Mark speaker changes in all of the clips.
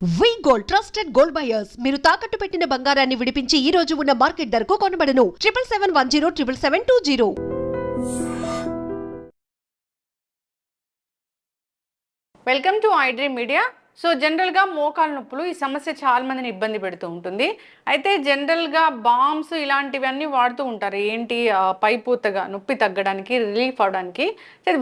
Speaker 1: వి gold trusted gold buyers మీరు తాకట్టు పెట్టిన బంగారాన్ని విడిపించి ఈ రోజు ఉన్న మార్కెట్ ధరకు కొనబడను 7771077720.
Speaker 2: Welcome to iDream media. So జనరల్గా మోకాలు నొప్పులు ఈ సమస్య చాలా మందిని ఇబ్బంది పెడుతూ ఉంటుంది. అయితే జనరల్గా బామ్స్ ఇలాంటివన్నీ వాడుతూ ఉంటారు. ఏంటి పైపూతగా నొప్పి తగ్గడానికి, రిలీఫ్ అవడానికి.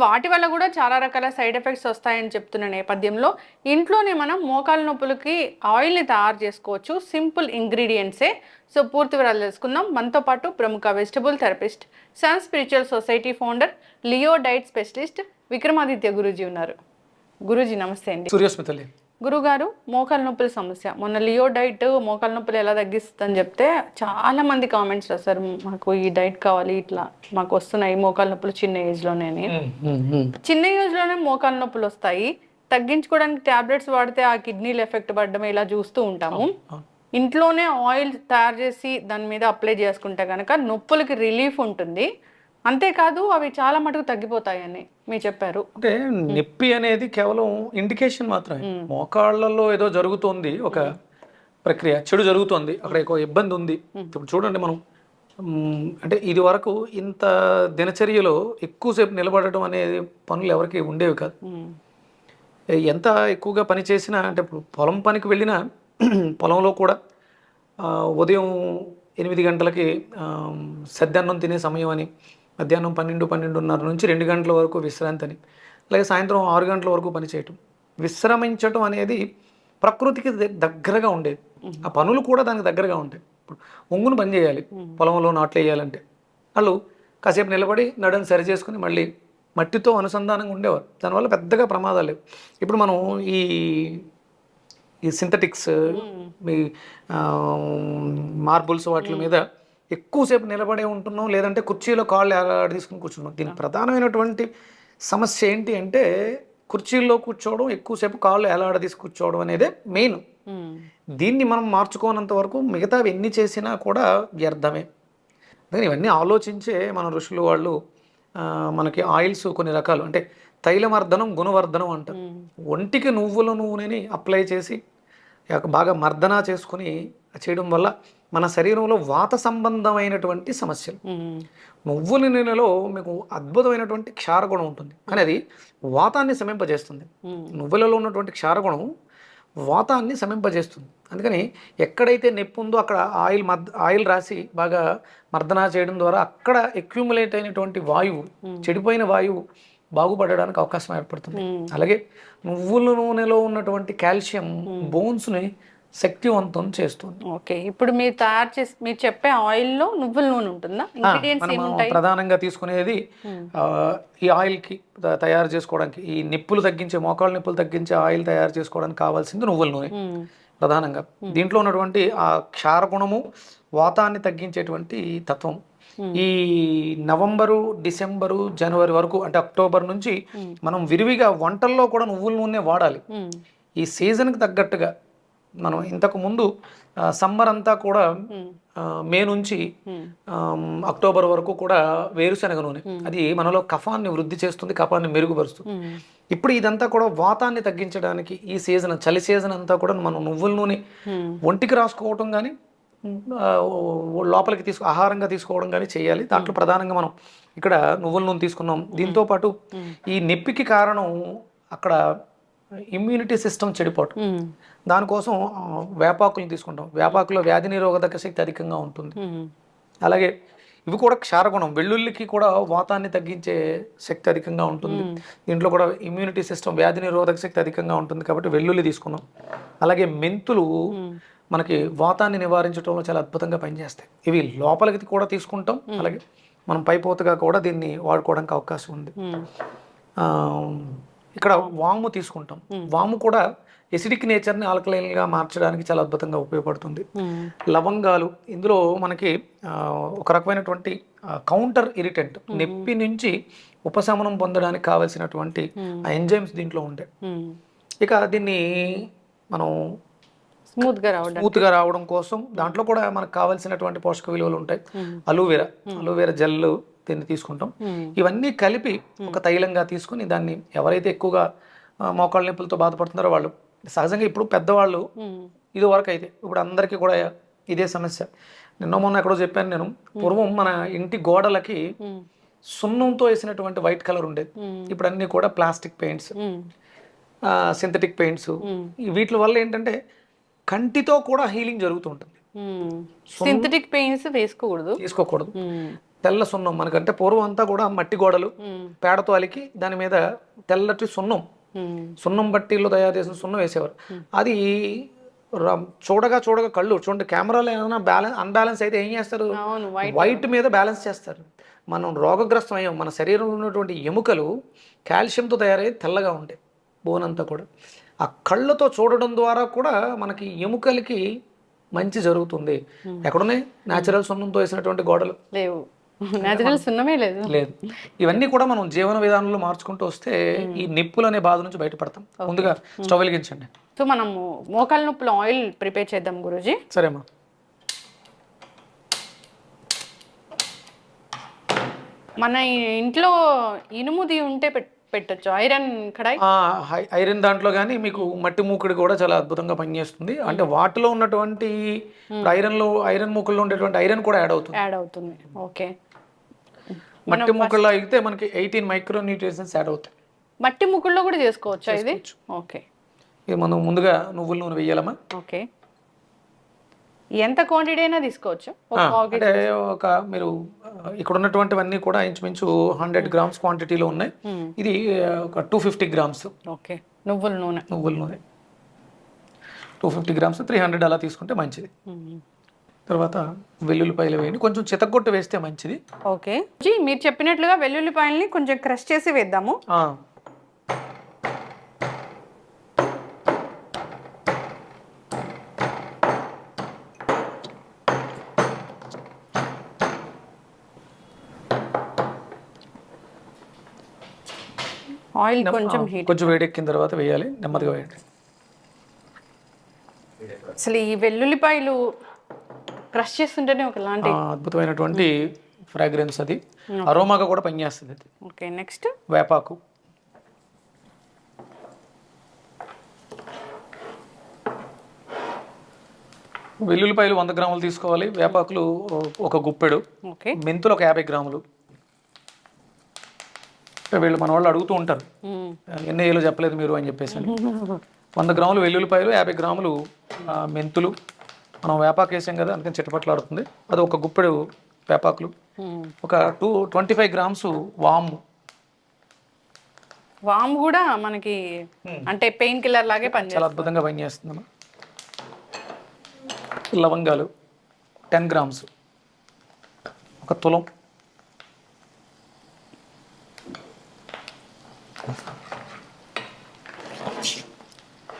Speaker 2: వాటి వల్ల కూడా చాలా రకాల సైడ్ ఎఫెక్ట్స్ వస్తాయని చెప్తున్న నేపథ్యంలో ఇంట్లోనే మనం మోకాలు నొప్పులకి ఆయిల్ని తయారు చేసుకోవచ్చు. సింపుల్ ఇంగ్రీడియంట్సే. సో పూర్తి వివరాలు తెలుసుకుందాం. మనతో పాటు ప్రముఖ vegetable therapist, sun spiritual society founder, Leo diet specialist Vikramaditya Guruji ఉన్నారు. గురూజీ నమస్తే అండి.
Speaker 3: సూర్యస్మితలి
Speaker 2: గురుగారు, మోకాలు నొప్పుల సమస్య, మొన్న లియో డైట్ మోకాలు నొప్పులు ఎలా తగ్గిస్తుందని చెప్తే చాలా మంది కామెంట్స్ రాస్తారు, మాకు ఈ డైట్ కావాలి, ఇట్లా మాకు వస్తున్నాయి మోకాలు నొప్పులు చిన్న ఏజ్లోనే. చిన్న ఏజ్లోనే మోకాలు నొప్పులు వస్తాయి, తగ్గించుకోవడానికి టాబ్లెట్స్ వాడితే ఆ కిడ్నీలు ఎఫెక్ట్ పడడం ఇలా చూస్తూ ఉంటాము. ఇంట్లోనే ఆయిల్ తయారు చేసి దాని మీద అప్లై చేసుకుంటే కనుక నొప్పులకి రిలీఫ్ ఉంటుంది, అంతేకాదు అవి చాలా మటుకు తగ్గిపోతాయని మీరు చెప్పారు.
Speaker 3: అంటే నొప్పి అనేది కేవలం ఇండికేషన్ మాత్రమే. మోకాళ్ళలో ఏదో జరుగుతోంది, ఒక ప్రక్రియ చెడు జరుగుతోంది, అక్కడ ఒక ఇబ్బంది ఉంది. ఇప్పుడు చూడండి, మనం అంటే ఇది వరకు ఇంత దినచర్యలో ఎక్కువసేపు నిలబడటం అనేది పనులు ఎవరికి ఉండేవి కాదు. ఎంత ఎక్కువగా పని చేసినా, అంటే ఇప్పుడు పొలం పనికి వెళ్ళినా పొలంలో కూడా ఉదయం 8 గంటలకి సద్యాన్నం తినే సమయం అని, మధ్యాహ్నం 12-12:30 నుంచి 2 గంటల వరకు విశ్రాంతి అని, అలాగే సాయంత్రం 6 గంటల వరకు పని చేయటం. విశ్రమించటం అనేది ప్రకృతికి దగ్గరగా ఉండేది. ఆ పనులు కూడా దానికి దగ్గరగా ఉంటాయి. ఇప్పుడు ఒంగును పని చేయాలి, పొలంలో నాట్లు వేయాలంటే వాళ్ళు కాసేపు నిలబడి నడని సరి చేసుకుని మళ్ళీ మట్టితో అనుసంధానంగా ఉండేవారు. దానివల్ల పెద్దగా ప్రమాదాలు లేవు. ఇప్పుడు మనం ఈ సింథటిక్స్, మీ మార్బుల్స్ వాటి మీద ఎక్కువసేపు నిలబడే ఉంటున్నాం, లేదంటే కుర్చీలో కాళ్ళు ఏలాడ తీసుకుని కూర్చున్నాం. దీనికి ప్రధానమైనటువంటి సమస్య ఏంటి అంటే, కుర్చీల్లో కూర్చోవడం, ఎక్కువసేపు కాళ్ళు ఏలాడ తీసి కూర్చోవడం అనేదే మెయిన్. దీన్ని మనం మార్చుకోనంత వరకు మిగతావి ఎన్ని చేసినా కూడా వ్యర్థమే. అందుకని ఇవన్నీ ఆలోచించే మన ఋషులు వాళ్ళు మనకి ఆయిల్స్ కొన్ని రకాలు, అంటే తైలమర్దనం, గుణవర్ధనం అంటారు. ఒంటికి నువ్వుల నూనెని అప్లై చేసి బాగా మర్దన చేసుకుని చేయడం వల్ల మన శరీరంలో వాత సంబంధమైనటువంటి సమస్యలు, నువ్వుల నూనెలో మీకు అద్భుతమైనటువంటి క్షారగుణం ఉంటుంది, కానీ అది వాతాన్ని శమింపజేస్తుంది. నువ్వులలో ఉన్నటువంటి క్షారగుణం వాతాన్ని శమింపజేస్తుంది. అందుకని ఎక్కడైతే నొప్పి ఉందో అక్కడ ఆయిల్ రాసి బాగా మర్దన చేయడం ద్వారా అక్కడ అక్యూములేట్ అయినటువంటి వాయువు, చెడిపోయిన వాయువు బాగుపడడానికి అవకాశం ఏర్పడుతుంది. అలాగే నువ్వుల నూనెలో ఉన్నటువంటి కాల్షియం బోన్స్ని శక్తివంతం చేస్తుంది.
Speaker 2: ఓకే, ఇప్పుడు మీరు తయారు చేసి మీరు చెప్పే ఆయిల్లో నువ్వుల నూనె ఉంటుందా?
Speaker 3: ప్రధానంగా తీసుకునేది ఈ ఆయిల్కి తయారు చేసుకోవడానికి, ఈ నిప్పులు తగ్గించే, మోకాళ్ళ నిప్పులు తగ్గించే ఆయిల్ తయారు చేసుకోవడానికి కావాల్సింది నువ్వుల నూనె ప్రధానంగా. దీంట్లో ఉన్నటువంటి ఆ క్షారగుణము వాతాన్ని తగ్గించేటువంటి తత్వం. ఈ నవంబరు, డిసెంబరు, జనవరి వరకు, అంటే అక్టోబర్ నుంచి మనం విరివిగా వంటల్లో కూడా నువ్వుల నూనె వాడాలి. ఈ సీజన్కి తగ్గట్టుగా మనం ఇంతకు ముందు సమ్మర్ అంతా కూడా మే నుంచి అక్టోబర్ వరకు కూడా వేరుశనగ నూనె, అది మనలో కఫాన్ని వృద్ధి చేస్తుంది, కఫాన్ని మెరుగుపరుస్తుంది. ఇప్పుడు ఇదంతా కూడా వాతాన్ని తగ్గించడానికి ఈ సీజన్, చలి సీజన్ అంతా కూడా మనం నువ్వుల నూనె ఒంటికి రాసుకోవటం కానీ లోపలికి ఆహారంగా తీసుకోవడం కానీ చేయాలి. దాంట్లో ప్రధానంగా మనం ఇక్కడ నువ్వుల నూనె తీసుకున్నాం. దీంతో పాటు ఈ నొప్పికి కారణం అక్కడ ఇమ్యూనిటీ సిస్టమ్ చెడిపోవటం. దానికోసం వేపాకులను తీసుకుంటాం. వేపాకులో వ్యాధి నిరోధక శక్తి అధికంగా ఉంటుంది. అలాగే ఇవి కూడా క్షారగుణం, వెల్లుల్లికి కూడా వాతాన్ని తగ్గించే శక్తి అధికంగా ఉంటుంది. దీంట్లో కూడా ఇమ్యూనిటీ సిస్టమ్, వ్యాధి నిరోధక శక్తి అధికంగా ఉంటుంది కాబట్టి వెల్లుల్లి తీసుకున్నాం. అలాగే మెంతులు మనకి వాతాన్ని నివారించడంలో చాలా అద్భుతంగా పనిచేస్తాయి. ఇవి లోపలికి కూడా తీసుకుంటాం, అలాగే మనం పైపోతగా కూడా దీన్ని వాడుకోవడానికి అవకాశం ఉంది. ఇక్కడ వాము తీసుకుంటాం. వాము కూడా ఎసిడిక్ నేచర్ని ఆల్కలైన్గా మార్చడానికి చాలా అద్భుతంగా ఉపయోగపడుతుంది. లవంగాలు, ఇందులో మనకి ఒక రకమైనటువంటి కౌంటర్ ఇరిటెంట్, నొప్పి నుంచి ఉపశమనం పొందడానికి కావలసినటువంటి ఎంజైమ్స్ దీంట్లో ఉంటాయి. ఇక దీన్ని మనం స్మూత్గా రావడం కోసం దాంట్లో కూడా మనకు కావాల్సినటువంటి పోషక విలువలు ఉంటాయి. అలోవెరా జెల్ దీన్ని తీసుకుంటాం. ఇవన్నీ కలిపి ఒక తైలంగా తీసుకుని దాన్ని ఎవరైతే ఎక్కువగా మోకాళ్ళ నొప్పులతో బాధపడుతున్నారో వాళ్ళు సహజంగా ఇప్పుడు పెద్దవాళ్ళు ఇది వరకు అయితే ఇప్పుడు అందరికీ కూడా ఇదే సమస్య. నిన్న మొన్న ఎక్కడో చెప్పాను నేను, పూర్వం మన ఇంటి గోడలకి సున్నంతో వేసినటువంటి వైట్ కలర్ ఉండేది. ఇప్పుడు అన్ని కూడా ప్లాస్టిక్ పెయింట్స్, సింథటిక్ పెయింట్స్. వీటి వల్ల ఏంటంటే కంటితో కూడా హీలింగ్ జరుగుతూ ఉంటుంది.
Speaker 2: సింథటిక్ పెయింట్స్
Speaker 3: తీసుకోకూడదు. తెల్ల సున్నం, మనకంటే పూర్వం అంతా కూడా మట్టి గోడలు పేడతో అలికి దాని మీద తెల్లటి సున్నం బట్టీలో తయారు చేసిన సున్నం వేసేవారు. అది చూడగా కళ్ళు చూడండి, కెమెరాలో ఏమైనా అన్బ్యాలెన్స్ అయితే ఏం చేస్తారు, వైట్ మీద బ్యాలెన్స్ చేస్తారు. మనం రోగగ్రస్తం అయ్యాం. మన శరీరంలో ఉన్నటువంటి ఎముకలు కాల్షియంతో తయారయ్యి తెల్లగా ఉంటాయి, బోన్ అంతా కూడా. ఆ కళ్ళతో చూడడం ద్వారా కూడా మనకి ఎముకలకి మంచి జరుగుతుంది. ఎక్కడున్నాయి న్యాచురల్ సున్నంతో వేసినటువంటి గోడలు?
Speaker 2: లేవు, న్యాచురల్ సున్నమే లేదు.
Speaker 3: ఇవన్నీ కూడా మనం జీవన విధానంలో మార్చుకుంటూ వస్తే ఈ నిప్పులు అనే బాధ నుంచి బయటపడతాం. ముందుగా స్టవ్ వెలిగించండి.
Speaker 2: సో మనము మోకాల నొప్పులు ఆయిల్ ప్రిపేర్ చేద్దాం గురూజీ.
Speaker 3: సరేమ్మా.
Speaker 2: మన ఇంట్లో ఇనుముది ఉంటే పెట్టొచ్చు, ఐరన్ కడాయి.
Speaker 3: ఐరన్ దాంట్లో కానీ మీకు మట్టి మూకుడు కూడా చాలా అద్భుతంగా పనిచేస్తుంది. అంటే వాటిలో ఉన్నటువంటి ఐరన్ మూకుల్లో ఉండేటువంటి ఐరన్ కూడా యాడ్ అవుతుంది.
Speaker 2: ఓకే.
Speaker 3: మట్టి మూకుల్లో అయితే మనకి 18 మైక్రోన్యూట్రియన్స్ యాడ్ అవుతాయి.
Speaker 2: మట్టి మూకుల్లో కూడా చేసుకోవచ్చు ఇది. ఓకే.
Speaker 3: ఇది మనం ముందుగా నువ్వుల నూనె వేయాలమ్మా.
Speaker 2: ఓకే. ఎంత క్వాంటిటీ అయినా తీసుకోవచ్చు.
Speaker 3: అంటే మీరు ఇక్కడ ఉన్నటువంటివన్నీ కూడా ఇంచుమించు 100 గ్రామ్స్ క్వాంటిటీలో ఉన్నాయి. ఇది ఒక 250 గ్రామ్స్.
Speaker 2: ఓకే. నువ్వుల నూనె
Speaker 3: 250 గ్రామ్స్ 300 అలా తీసుకుంటే మంచిది. తర్వాత వెల్లుల్లిపాయలు వేయండి, కొంచెం చితగొట్టు వేస్తే మంచిది.
Speaker 2: ఓకే. మీరు చెప్పినట్లుగా వెల్లుల్లిపాయల్ని కొంచెం క్రష్ చేసి వేద్దాము. ఆయిల్ కొంచెం
Speaker 3: వేడెక్కిన తర్వాత వేయాలి, నెమ్మదిగా వేయండి.
Speaker 2: అసలు ఈ వెల్లుల్లిపాయలు క్రష్ చేస్తుంటేనే ఒకలాంటి
Speaker 3: అద్భుతమైనటువంటి ఫ్రాగ్రెన్స్, అది అరోమాగా కూడా పనిచేస్తుంది.
Speaker 2: ఓకే. నెక్స్ట్
Speaker 3: వేపాకు. వెల్లుల్లిపాయలు 100 గ్రాములు తీసుకోవాలి. వేపాకులు ఒక గుప్పెడు. మెంతులు ఒక 50 గ్రాములు. వీళ్ళు మన వాళ్ళు అడుగుతూ ఉంటారు, ఎన్ని ఏళ్ళు చెప్పలేదు మీరు అని చెప్పేసి. 100 గ్రాములు వెల్లుల్లిపాయలు, 50 గ్రాములు మెంతులు. మనం వేపాకు వేసాం కదా, అందుకని చిట్టపట్లాడుతుంది. అది ఒక గుప్పెడు వేపాకులు. ఒక 25 గ్రామ్స్ వాము.
Speaker 2: వాము కూడా మనకి అంటే పెయిన్ కిల్లర్ లాగే
Speaker 3: చాలా అద్భుతంగా పనిచేస్తుందమ్మా. లవంగాలు 10 గ్రామ్స్. ఒక తులం.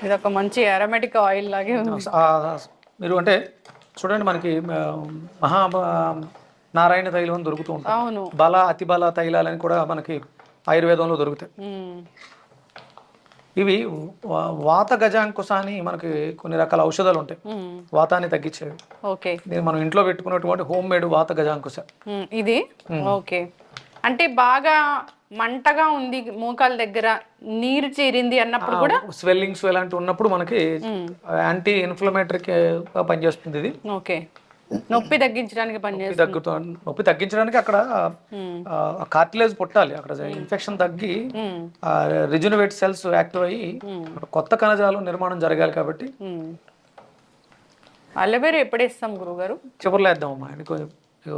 Speaker 2: ఇది ఒక మంచి అరోమాటిక్ ఆయిల్ లాగే ఉంది.
Speaker 3: మీరు అంటే చూడండి, మనకి నారాయణ తైలం అని దొరుకుతూ ఉంటుంది. అతి బల తైలాలని కూడా మనకి ఆయుర్వేదంలో దొరుకుతాయి. ఇవి వాత గజాంకుశ అని మనకి కొన్ని రకాల ఔషధాలు ఉంటాయి, వాతాన్ని తగ్గించేవి. ఇది మనం ఇంట్లో పెట్టుకున్నటువంటి హోమ్ మేడ్ వాత గజాంకుశ
Speaker 2: ఇది. ఓకే. అంటే బాగా మంటగా ఉంది, మోకాల దగ్గర నీరు చేరింది అన్నప్పుడు కూడా,
Speaker 3: స్వెల్లింగ్స్ ఇలాంటి ఉన్నప్పుడు మనకి యాంటీ ఇన్ఫ్లమేటరీ పనిచేస్తుంది ఇది.
Speaker 2: ఓకే. నొప్పి తగ్గించడానికి
Speaker 3: నొప్పి తగ్గించడానికి అక్కడ కార్టిలేజ్ పుట్టాలి, అక్కడ ఇన్ఫెక్షన్ తగ్గి రిజునవేట్ సెల్స్ యాక్టివ్ అయ్యి కొత్త కణజాలం నిర్మాణం జరగాలి. కాబట్టి
Speaker 2: అలోవెరా ఎప్పుడు వేస్తాం గురుగారు?
Speaker 3: చివరిలో వేద్దామమ్మా. కొంచెం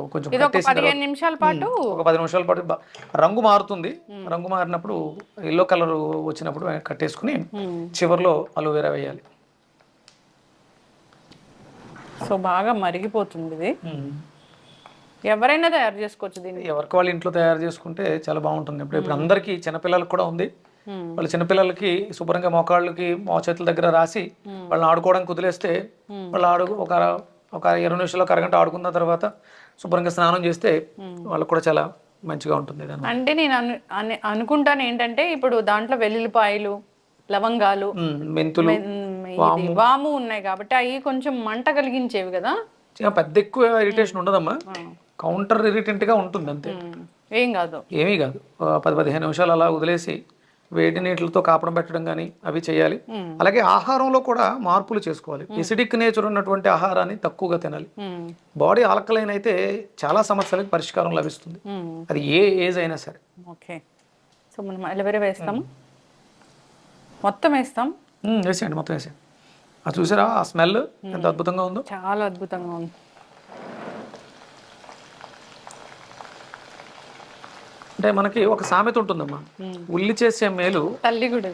Speaker 2: ఒక 15 నిమిషాల పాటు,
Speaker 3: ఒక 10 నిమిషాల పాటు రంగు మారుతుంది. రంగు మారినప్పుడు ఎల్లో కలర్ వచ్చినప్పుడు కట్టేసుకుని చివరిలో అలోవెరా వేయాలి.
Speaker 2: సో బాగా మరిగిపోతుంది ఇది. ఎవరైనా తయారు చేసుకోవచ్చు దీన్ని,
Speaker 3: ఎవరికి వాళ్ళు ఇంట్లో తయారు చేసుకుంటే చాలా బాగుంటుంది. ఇప్పుడు అందరికీ చిన్నపిల్లలకు కూడా ఉంది. వాళ్ళు చిన్నపిల్లలకి శుభ్రంగా మోకాళ్ళకి చేతుల దగ్గర రాసి వాళ్ళని ఆడుకోవడానికి వదిలేస్తే వాళ్ళు ఒక 20 నిమిషాలు, ఒక అరగంట ఆడుకున్న తర్వాత శుభ్రంగా స్నానం చేస్తే వాళ్ళకు కూడా చాలా మంచిగా ఉంటుంది.
Speaker 2: అంటే నేను అనుకుంటాను ఏంటంటే, ఇప్పుడు దాంట్లో వెల్లుల్లిపాయలు, లవంగాలు,
Speaker 3: మెంతులు,
Speaker 2: వాము ఉన్నాయి కాబట్టి అవి కొంచెం మంట కలిగించేవి కదా.
Speaker 3: పెద్ద ఎక్కువ ఇరిటేషన్ ఉండదమ్మా, కౌంటర్ ఇరిటెంట్ గా ఉంటుంది అంతే.
Speaker 2: ఏమీ కాదు.
Speaker 3: 10-15 నిమిషాలు అలా వదిలేసి వేడి నీటితో కాపడం పెట్టడం కానీ అవి చేయాలి. అలాగే ఆహారంలో కూడా మార్పులు చేసుకోవాలి. ఎసిడిక్ నేచర్ ఉన్నటువంటి ఆహారాన్ని తక్కువగా తినాలి. బాడీ ఆల్కలైన్ అయితే చాలా సమస్యలకు పరిష్కారం లభిస్తుంది, అది ఏ ఏజ్ అయినా సరే.
Speaker 2: ఓకే, సో మనం అలోవెరా వేస్తాము, మొత్తం వేస్తాం.
Speaker 3: వేసేయండి, మొత్తం వేసేయండి. అది చూసారా ఆ స్మెల్ ఎంత అద్భుతంగా ఉందో,
Speaker 2: చాలా అద్భుతంగా ఉంది.
Speaker 3: అంటే మనకి ఒక సామెత ఉంటుందమ్మా, ఉల్లి చేసే మేలు
Speaker 2: తల్లి కూడా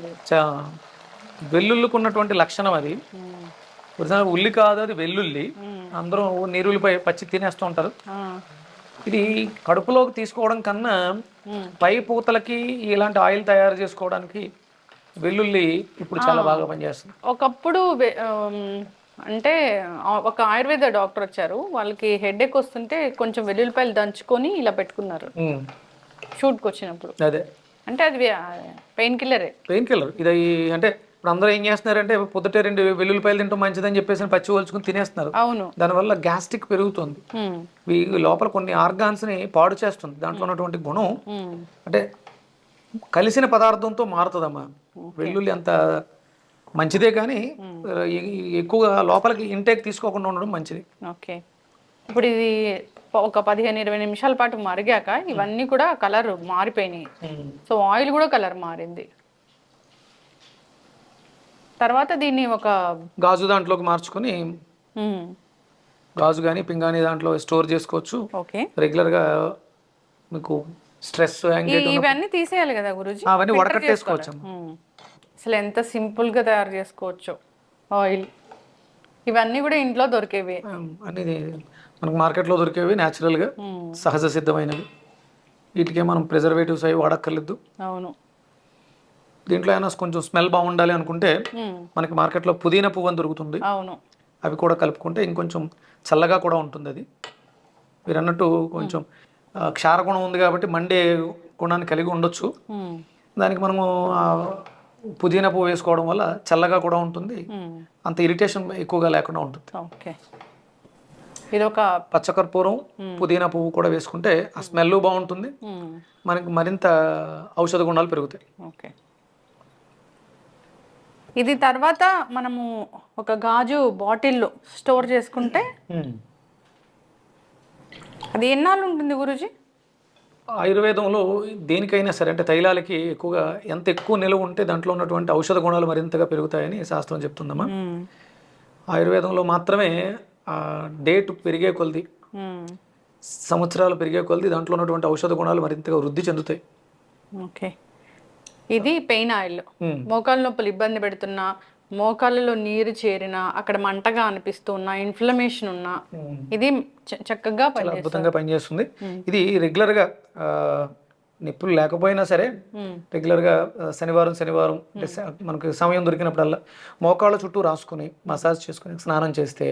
Speaker 3: వెల్లుల్లికి ఉన్నటువంటి లక్షణం అది. ఒరిజినల్ ఉల్లి కాదు, అది వెల్లుల్లి. అందరూ నీరుల్లిపై పచ్చి తినేస్తూ ఉంటారు. ఇది కడుపులోకి తీసుకోవడం కన్నా పై పూతలకి ఇలాంటి ఆయిల్ తయారు చేసుకోవడానికి వెల్లుల్లి ఇప్పుడు చాలా బాగా పనిచేస్తుంది.
Speaker 2: ఒకప్పుడు అంటే ఒక ఆయుర్వేద డాక్టర్ వచ్చారు, వాళ్ళకి హెడేక్ వస్తుంటే కొంచెం వెల్లుల్లిపాయలు దంచుకొని ఇలా పెట్టుకున్నారు షూట్కి వచ్చినప్పుడు.
Speaker 3: అదే
Speaker 2: అంటే అది పెయిన్ కిల్లరే.
Speaker 3: పెయిన్ కిల్లర్ ఇది. అంటే ఇప్పుడు అందరూ ఏం చేస్తున్నారంటే పొద్దుటే 2 వెల్లుల్లిపాయలు తింటాం మంచిదని చెప్పేసి పచ్చి వలుచుకుని తినేస్తున్నారు.
Speaker 2: అవును,
Speaker 3: దానివల్ల గ్యాస్ట్రిక్ పెరుగుతుంది, లోపల కొన్ని ఆర్గాన్స్ ని పాడు చేస్తుంది. దాంట్లో ఉన్నటువంటి గుణం అంటే కలిసిన పదార్థంతో మారుతుందమ్మా. వెల్లుల్లి అంత మంచిదే కానీ ఎక్కువగా లోపలికి ఇంటేక్ తీసుకోకుండా ఉండడం మంచిది.
Speaker 2: ఓకే, ఇప్పుడు ఇది ఒక 15-20 నిమిషాల పాటు మరిగాక ఇవన్నీ కూడా కలర్ మారిపోయినాయి. సో ఆయిల్ కూడా కలర్ మారింది. తర్వాత దీన్ని ఒక
Speaker 3: గాజు దాంట్లోకి మార్చుకొని, గాజు కానీ పింగాణి దాంట్లో స్టోర్ చేసుకోవచ్చు.
Speaker 2: ఓకే,
Speaker 3: రెగ్యులర్గా మీకు స్ట్రెస్
Speaker 2: ఇవన్నీ తీసేయాలి కదా గురూజీ,
Speaker 3: అవన్నీ వడకట్టేసుకోవచ్చు.
Speaker 2: అసలు ఎంత సింపుల్ గా తయారు చేసుకోవచ్చు. ఆయిల్ ఇవన్నీ కూడా ఇంట్లో దొరికేవి,
Speaker 3: అనేది మనకు మార్కెట్లో దొరికేవి, న్యాచురల్గా సహజ సిద్ధమైనవి. వీటికే మనం ప్రిజర్వేటివ్స్ అవి వాడక్కర్లేదు.
Speaker 2: అవును,
Speaker 3: దీంట్లో అయినా కొంచెం స్మెల్ బాగుండాలి అనుకుంటే మనకి మార్కెట్లో పుదీనా పువ్వు అని దొరుకుతుంది.
Speaker 2: అవును,
Speaker 3: అవి కూడా కలుపుకుంటే ఇంకొంచెం చల్లగా కూడా ఉంటుంది. అది మీరు అన్నట్టు కొంచెం క్షారగుణం ఉంది కాబట్టి మండే గుణాన్ని కలిగి ఉండొచ్చు. దానికి మనము పుదీనా పువ్వు వేసుకోవడం వల్ల చల్లగా కూడా ఉంటుంది, అంత ఇరిటేషన్ ఎక్కువగా లేకుండా ఉంటుంది.
Speaker 2: ఓకే, ఇది ఒక
Speaker 3: పచ్చకర్పూరం పుదీనా పువ్వు కూడా వేసుకుంటే ఆ స్మెల్ బాగుంటుంది, మనకి మరింత ఔషధ గుణాలు పెరుగుతాయి.
Speaker 2: ఓకే, ఇది తర్వాత మనము ఒక గాజు బాటిల్లో స్టోర్ చేసుకుంటే అది ఎన్నాళ్ళు ఉంటుంది గురూజీ?
Speaker 3: ఆయుర్వేదంలో దేనికైనా సరే, అంటే తైలాలకి ఎక్కువగా ఎంత ఎక్కువ నిలువ ఉంటే దాంట్లో ఉన్నటువంటి ఔషధ గుణాలు మరింతగా పెరుగుతాయని శాస్త్రం చెప్తుందమ్మా. ఆయుర్వేదంలో మాత్రమే డేట్ పెరిగే కొలది, సంవత్సరాలు పెరిగే కొలది దాంట్లో ఉన్నటువంటి ఔషధ గుణాలు మరింతగా వృద్ధి చెందుతాయి.
Speaker 2: ఓకే, ఇది పెయిన్ ఆయిల్. మోకాళ్ళ నొప్పులు ఇబ్బంది పెడుతున్నా, మోకాళ్ళలో నీరు చేరినా, అక్కడ మంటగా అనిపిస్తున్నా, ఇన్ఫ్లమేషన్ ఉన్నా ఇది చక్కగా
Speaker 3: అద్భుతంగా పనిచేస్తుంది. ఇది రెగ్యులర్గా నొప్పులు లేకపోయినా సరే రెగ్యులర్గా శనివారం అంటే మనకి సమయం దొరికినప్పుడల్లా మోకాళ్ళ చుట్టూ రాసుకుని మసాజ్ చేసుకుని స్నానం చేస్తే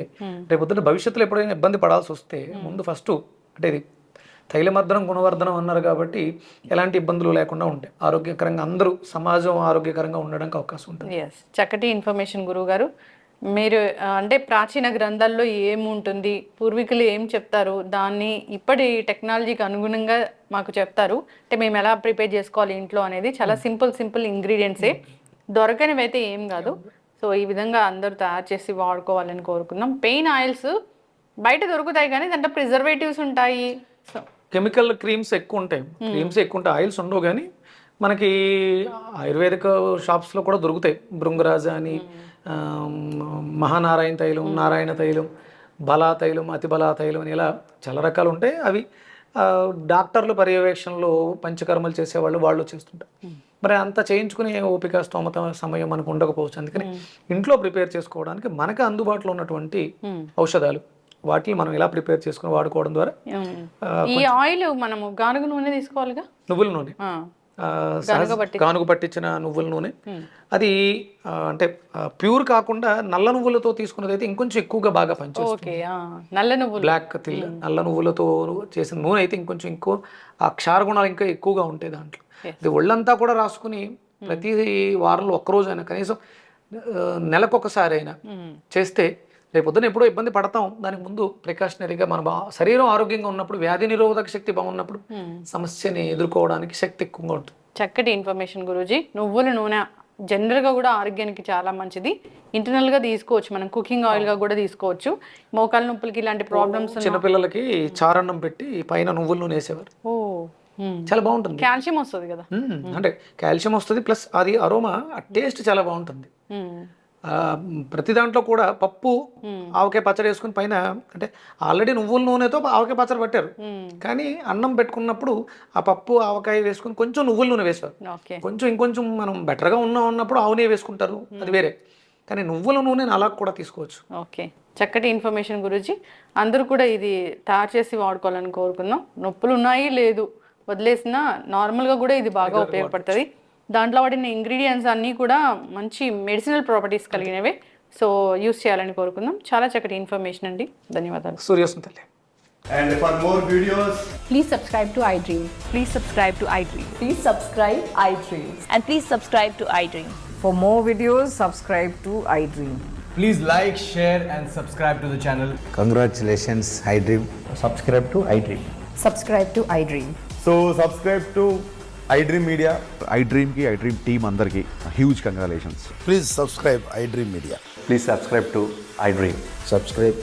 Speaker 3: రేపొద్దున భవిష్యత్తులో ఎప్పుడైనా ఇబ్బంది పడాల్సి వస్తే ముందు ఫస్ట్ అంటే ఇది తైలమర్దనం గుణవర్ధనం అన్నారు కాబట్టి ఎలాంటి ఇబ్బందులు లేకుండా ఉంటాయి, ఆరోగ్యకరంగా అందరూ సమాజం ఆరోగ్యకరంగా ఉండడానికి అవకాశం ఉంటుంది.
Speaker 2: చక్కటి ఇన్ఫర్మేషన్ గురువు గారు. మీరు అంటే ప్రాచీన గ్రంథాల్లో ఏముంటుంది, పూర్వీకులు ఏం చెప్తారు, దాన్ని ఇప్పటి టెక్నాలజీకి అనుగుణంగా మాకు చెప్తారు. అంటే మేము ఎలా ప్రిపేర్ చేసుకోవాలి ఇంట్లో అనేది చాలా సింపుల్ ఇంగ్రీడియంట్సే, దొరకనివి అయితే ఏం కాదు. సో ఈ విధంగా అందరూ తయారు చేసి వాడుకోవాలని కోరుకుందాం. పెయిన్ ఆయిల్స్ బయట దొరుకుతాయి కానీ దాంట్లో ప్రిజర్వేటివ్స్ ఉంటాయి,
Speaker 3: కెమికల్ క్రీమ్స్ ఎక్కువ ఉంటాయి, ఆయిల్స్ ఉండవు. కానీ మనకి ఆయుర్వేదిక షాప్స్లో కూడా దొరుకుతాయి. భృంగరాజ అని, మహానారాయణ తైలం, నారాయణ తైలం, బలా తైలం, అతిబలా తైలం అని ఇలా చాలా రకాలు ఉంటాయి. అవి డాక్టర్ల పర్యవేక్షణలో పంచకర్మలు చేసేవాళ్ళు వాళ్ళు చేస్తుంటారు. మరి అంత చేయించుకునే ఓపిక స్తోమత సమయం మనకు ఉండకపోవచ్చు. అందుకని ఇంట్లో ప్రిపేర్ చేసుకోవడానికి మనకు అందుబాటులో ఉన్నటువంటి ఔషధాలు వాటిని మనం ఇలా ప్రిపేర్ చేసుకుని వాడుకోవడం ద్వారా
Speaker 2: ఈ ఆయిల్ మనము గానుగ నూనె తీసుకోవాలిగా,
Speaker 3: నువ్వుల నూనె, గానుగ పట్టించిన నువ్వుల నూనె. అది అంటే ప్యూర్ కాకుండా నల్ల నువ్వులతో తీసుకున్నది అయితే ఇంకొంచెం ఎక్కువగా బాగా పనిచేస్తుంది.
Speaker 2: నల్ల నువ్వులు,
Speaker 3: బ్లాక్ నల్ల నువ్వులతో చేసిన నూనె అయితే ఇంకొంచెం ఎక్కువ ఆ క్షార గుణాలు ఇంకా ఎక్కువగా ఉంటాయి దాంట్లో. ఇది ఒళ్ళంతా కూడా రాసుకుని ప్రతి వారంలో ఒక్కరోజైనా కనీసం నెలకొకసారి అయినా చేస్తే రేపొద్దున ఎప్పుడో ఇబ్బంది పడతాం. దానికి ముందు ప్రికాషనరీగా మన శరీరం ఆరోగ్యంగా ఉన్నప్పుడు, వ్యాధి నిరోధక శక్తి బాగున్నప్పుడు సమస్యని ఎదుర్కోవడానికి శక్తి ఎక్కువగా ఉంటుంది.
Speaker 2: చక్కటి ఇన్ఫర్మేషన్ గురూజీ. నువ్వుల నూనె జనరల్గా కూడా ఆరోగ్యానికి చాలా మంచిది. ఇంటర్నల్గా తీసుకోవచ్చు, మనం కుకింగ్ ఆయిల్గా కూడా తీసుకోవచ్చు. మోకాల నొప్పులకి ఇలాంటి ప్రాబ్లమ్స్
Speaker 3: చిన్నపిల్లలకి చారన్నం పెట్టి పైన నువ్వుల నూనె వేసేవారు.
Speaker 2: ఓ
Speaker 3: చాలా బాగుంటుంది.
Speaker 2: కాల్షియం వస్తుంది కదా.
Speaker 3: అంటే కాల్షియం వస్తుంది, ప్లస్ అది అరోమా, టేస్ట్ చాలా బాగుంటుంది. ప్రతి దాంట్లో కూడా పప్పు ఆవకాయ పచ్చడి వేసుకుని పైన, అంటే ఆల్రెడీ నువ్వుల నూనెతో ఆవకాయ పచ్చడి పట్టారు, కానీ అన్నం పెట్టుకున్నప్పుడు ఆ పప్పు ఆవకాయ వేసుకుని కొంచెం నువ్వుల నూనె వేసారు.
Speaker 2: ఓకే,
Speaker 3: కొంచెం ఇంకొంచెం మనం బెటర్గా ఉన్నప్పుడు ఆవు నెయ్యి వేసుకుంటారు, అది వేరే. కానీ నువ్వుల నూనెని అలా కూడా తీసుకోవచ్చు.
Speaker 2: ఓకే, చక్కటి ఇన్ఫర్మేషన్ గురూజీ. అందరూ కూడా ఇది తయారు చేసి వాడుకోవాలని కోరుకుందాం. నొప్పులు ఉన్నాయి లేదు వదిలేసినా నార్మల్గా కూడా ఇది బాగా ఉపయోగపడుతుంది. దాంట్లో వాడిన ఇంగ్రీడియంట్స్ అన్నీ కూడా మంచి మెడిసినల్ ప్రాపర్టీస్ కలిగినవే. సో యూస్ చేయాలని కోరుకుందాం. చాలా చక్కటి ఇన్ఫర్మేషన్ అండి, ధన్యవాదాలు.
Speaker 3: సూర్యోస్తం తల్లి.
Speaker 4: And for more videos,
Speaker 5: Please subscribe to iDream.
Speaker 6: Please subscribe to iDream.
Speaker 5: Please subscribe iDream.
Speaker 6: And please subscribe to iDream.
Speaker 7: For more videos, subscribe to iDream.
Speaker 4: please like, share, and subscribe to the channel.
Speaker 8: Congratulations, iDream.
Speaker 9: subscribe to iDream.
Speaker 5: Subscribe to iDream.
Speaker 4: So subscribe to iDream Media.
Speaker 10: iDream team అందరికి huge congratulations.
Speaker 8: Please subscribe iDream Media.
Speaker 9: Please subscribe to iDream.
Speaker 8: Subscribe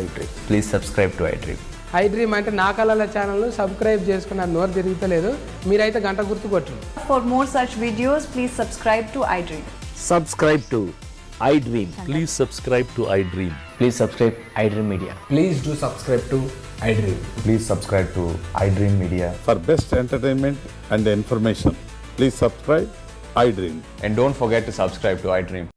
Speaker 8: iDream.
Speaker 9: Please subscribe to iDream.
Speaker 11: iDream అంటే నా కళల channel subscribe చేసుకున్న నోరు తిరుగుతలేదు, మీరైతే గంట గుర్తు కొట్టు.
Speaker 5: For more such videos, please subscribe to iDream.
Speaker 9: Subscribe to iDream.
Speaker 12: Please subscribe to iDream.
Speaker 9: Please subscribe iDream Media.
Speaker 4: Please do subscribe to iDream.
Speaker 9: Please subscribe to iDream Media.
Speaker 10: For best entertainment and information, please subscribe iDream.
Speaker 9: And don't forget to subscribe to iDream.